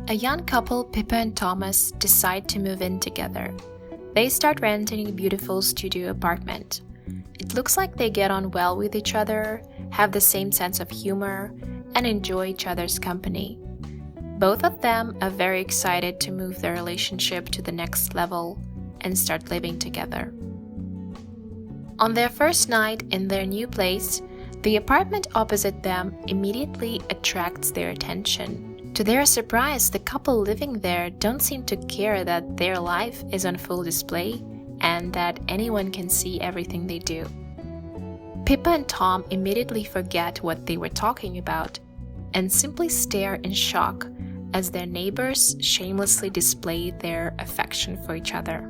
A young couple, Pippa and Thomas, decide to move in together. They start renting a beautiful studio apartment. It looks like they get on well with each other, have the same sense of humor, and enjoy each other's company. Both of them are very excited to move their relationship to the next level and start living together. On their first night in their new place, the apartment opposite them immediately attracts their attention. To their surprise, the couple living there don't seem to care that their life is on full display and that anyone can see everything they do. Pippa and Tom immediately forget what they were talking about and simply stare in shock as their neighbors shamelessly display their affection for each other.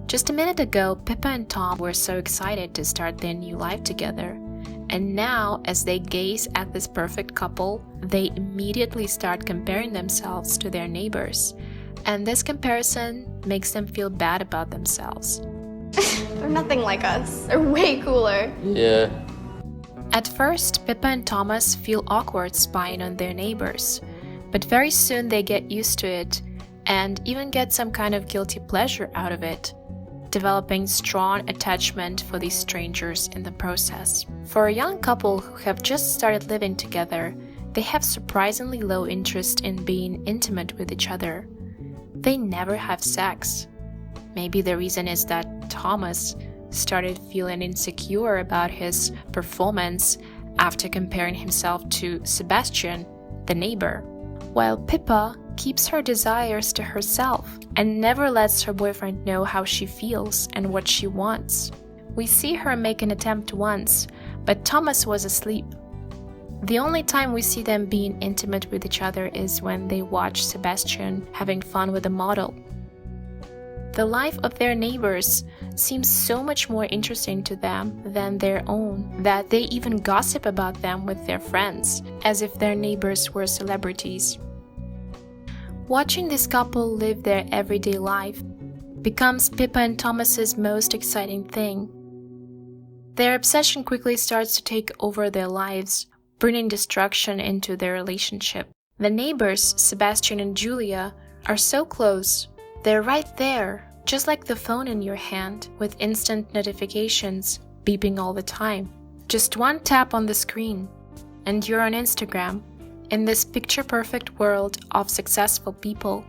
Just a minute ago, Pippa and Tom were so excited to start their new life together. And now, as they gaze at this perfect couple, they immediately start comparing themselves to their neighbors. And this comparison makes them feel bad about themselves. They're nothing like us. They're way cooler. Yeah. At first, Pippa and Thomas feel awkward spying on their neighbors. But very soon they get used to it and even get some kind of guilty pleasure out of it, developing strong attachment for these strangers in the process. For a young couple who have just started living together, they have surprisingly low interest in being intimate with each other. They never have sex. Maybe the reason is that Thomas started feeling insecure about his performance after comparing himself to Sebastian, the neighbor, while Pippa keeps her desires to herself and never lets her boyfriend know how she feels and what she wants. We see her make an attempt once, but Thomas was asleep. The only time we see them being intimate with each other is when they watch Sebastian having fun with a model. The life of their neighbors seems so much more interesting to them than their own that they even gossip about them with their friends, as if their neighbors were celebrities. Watching this couple live their everyday life becomes Pippa and Thomas's most exciting thing. Their obsession quickly starts to take over their lives, bringing destruction into their relationship. The neighbors, Sebastian and Julia, are so close. They're right there, just like the phone in your hand, with instant notifications beeping all the time. Just one tap on the screen, and you're on Instagram. In this picture-perfect world of successful people,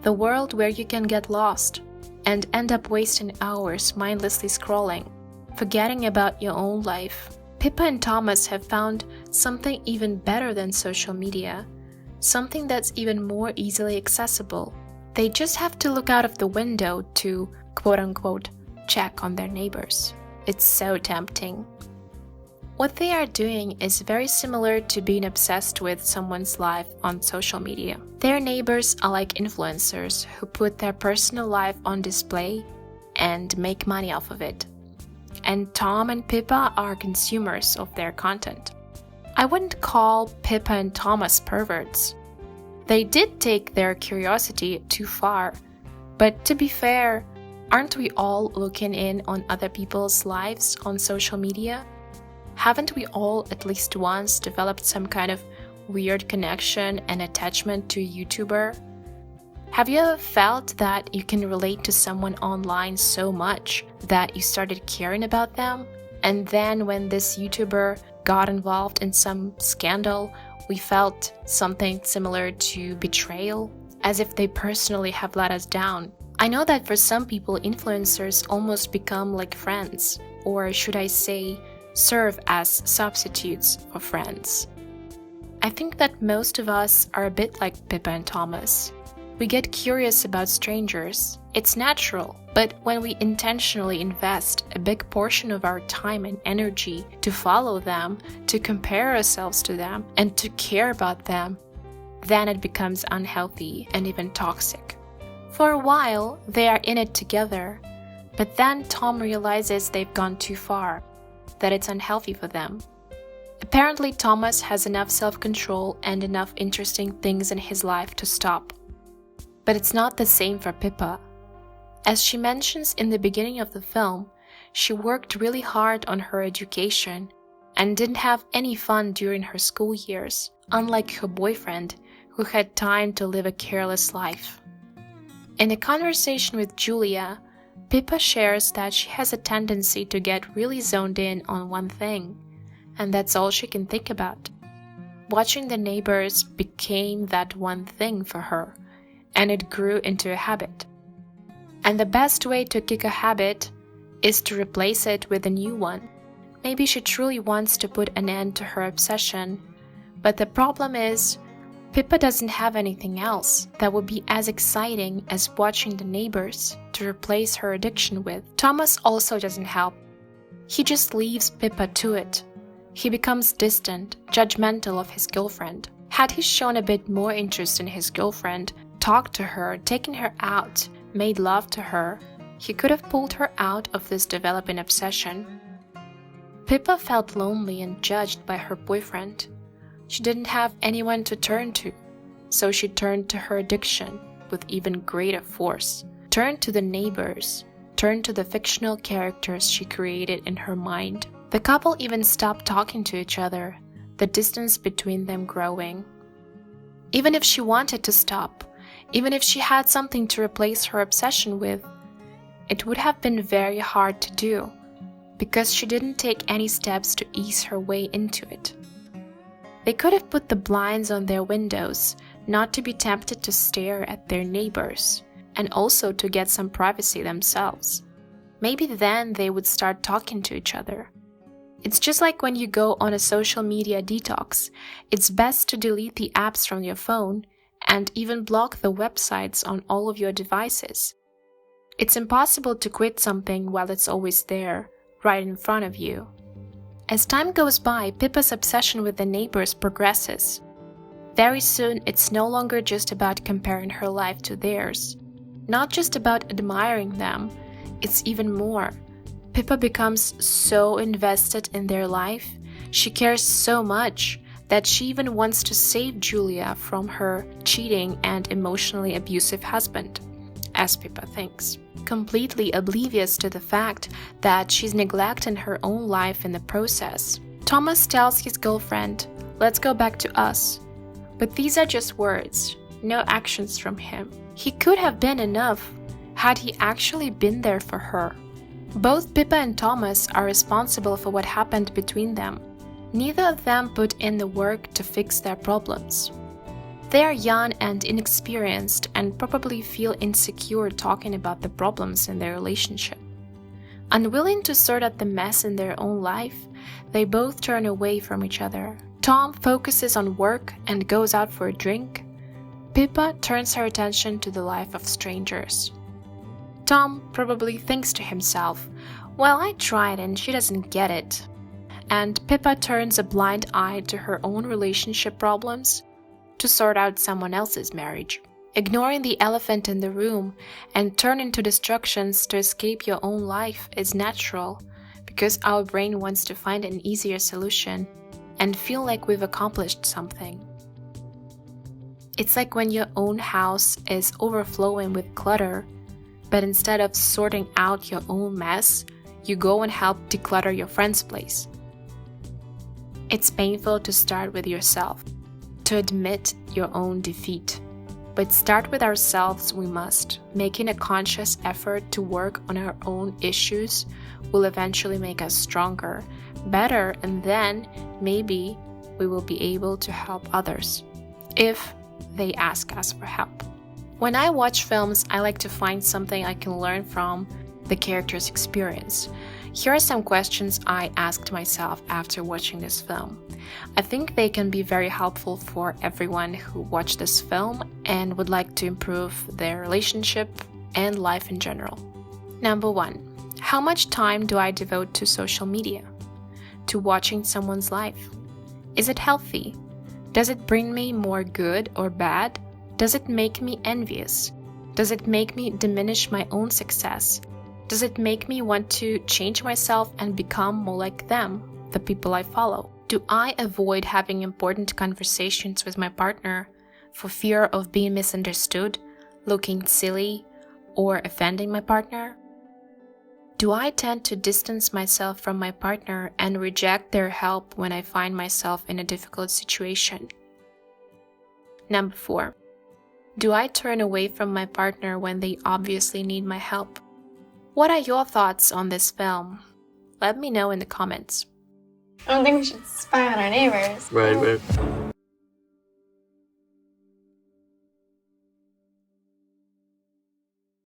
the world where you can get lost and end up wasting hours mindlessly scrolling, forgetting about your own life, Pippa and Thomas have found something even better than social media, something that's even more easily accessible. They just have to look out of the window to, quote-unquote, check on their neighbors. It's so tempting. What they are doing is very similar to being obsessed with someone's life on social media. Their neighbors are like influencers who put their personal life on display and make money off of it. And Tom and Pippa are consumers of their content. I wouldn't call Pippa and Thomas perverts. They did take their curiosity too far, but to be fair, aren't we all looking in on other people's lives on social media? Haven't we all at least once developed some kind of weird connection and attachment to a YouTuber? Have you ever felt that you can relate to someone online so much that you started caring about them? And then when this YouTuber got involved in some scandal, we felt something similar to betrayal, as if they personally have let us down. I know that for some people, influencers almost become like friends, or should I say, serve as substitutes for friends. I think that most of us are a bit like Pippa and Thomas. We get curious about strangers. It's natural, but when we intentionally invest a big portion of our time and energy to follow them, to compare ourselves to them, and to care about them, then it becomes unhealthy and even toxic. For a while, they are in it together, but then Tom realizes they've gone too far, that it's unhealthy for them. Apparently, Thomas has enough self-control and enough interesting things in his life to stop. But it's not the same for Pippa. As she mentions in the beginning of the film, she worked really hard on her education and didn't have any fun during her school years, unlike her boyfriend, who had time to live a careless life. In a conversation with Julia, Pippa shares that she has a tendency to get really zoned in on one thing, and that's all she can think about. Watching the neighbors became that one thing for her, and it grew into a habit. And the best way to kick a habit is to replace it with a new one. Maybe she truly wants to put an end to her obsession, but the problem is, Pippa doesn't have anything else that would be as exciting as watching the neighbors to replace her addiction with. Thomas also doesn't help. He just leaves Pippa to it. He becomes distant, judgmental of his girlfriend. Had he shown a bit more interest in his girlfriend, talked to her, taken her out, made love to her, he could have pulled her out of this developing obsession. Pippa felt lonely and judged by her boyfriend. She didn't have anyone to turn to, so she turned to her addiction with even greater force. Turned to the neighbors, turned to the fictional characters she created in her mind. The couple even stopped talking to each other, the distance between them growing. Even if she wanted to stop, even if she had something to replace her obsession with, it would have been very hard to do, because she didn't take any steps to ease her way into it. They could have put the blinds on their windows, not to be tempted to stare at their neighbors, and also to get some privacy themselves. Maybe then they would start talking to each other. It's just like when you go on a social media detox, it's best to delete the apps from your phone and even block the websites on all of your devices. It's impossible to quit something while it's always there, right in front of you. As time goes by, Pippa's obsession with the neighbors progresses. Very soon, it's no longer just about comparing her life to theirs. Not just about admiring them, it's even more. Pippa becomes so invested in their life, she cares so much that she even wants to save Julia from her cheating and emotionally abusive husband, as Pippa thinks, completely oblivious to the fact that she's neglecting her own life in the process. Thomas tells his girlfriend, "Let's go back to us." But these are just words, no actions from him. He could have been enough had he actually been there for her. Both Pippa and Thomas are responsible for what happened between them. Neither of them put in the work to fix their problems. They are young and inexperienced and probably feel insecure talking about the problems in their relationship. Unwilling to sort out the mess in their own life, they both turn away from each other. Tom focuses on work and goes out for a drink. Pippa turns her attention to the life of strangers. Tom probably thinks to himself, "Well, I tried and she doesn't get it." And Pippa turns a blind eye to her own relationship problems to sort out someone else's marriage. Ignoring the elephant in the room and turning to distractions to escape your own life is natural, because our brain wants to find an easier solution and feel like we've accomplished something. It's like when your own house is overflowing with clutter, but instead of sorting out your own mess, you go and help declutter your friend's place. It's painful to start with yourself, to admit your own defeat. But start with ourselves we must. Making a conscious effort to work on our own issues will eventually make us stronger, better, and then maybe we will be able to help others, if they ask us for help. When I watch films, I like to find something I can learn from the character's experience. Here are some questions I asked myself after watching this film. I think they can be very helpful for everyone who watched this film and would like to improve their relationship and life in general. Number 1. How much time do I devote to social media? To watching someone's life? Is it healthy? Does it bring me more good or bad? Does it make me envious? Does it make me diminish my own success? Does it make me want to change myself and become more like them, the people I follow? Do I avoid having important conversations with my partner for fear of being misunderstood, looking silly, or offending my partner? Do I tend to distance myself from my partner and reject their help when I find myself in a difficult situation? Number 4. Do I turn away from my partner when they obviously need my help? What are your thoughts on this film? Let me know in the comments. I don't think we should spy on our neighbors. Right.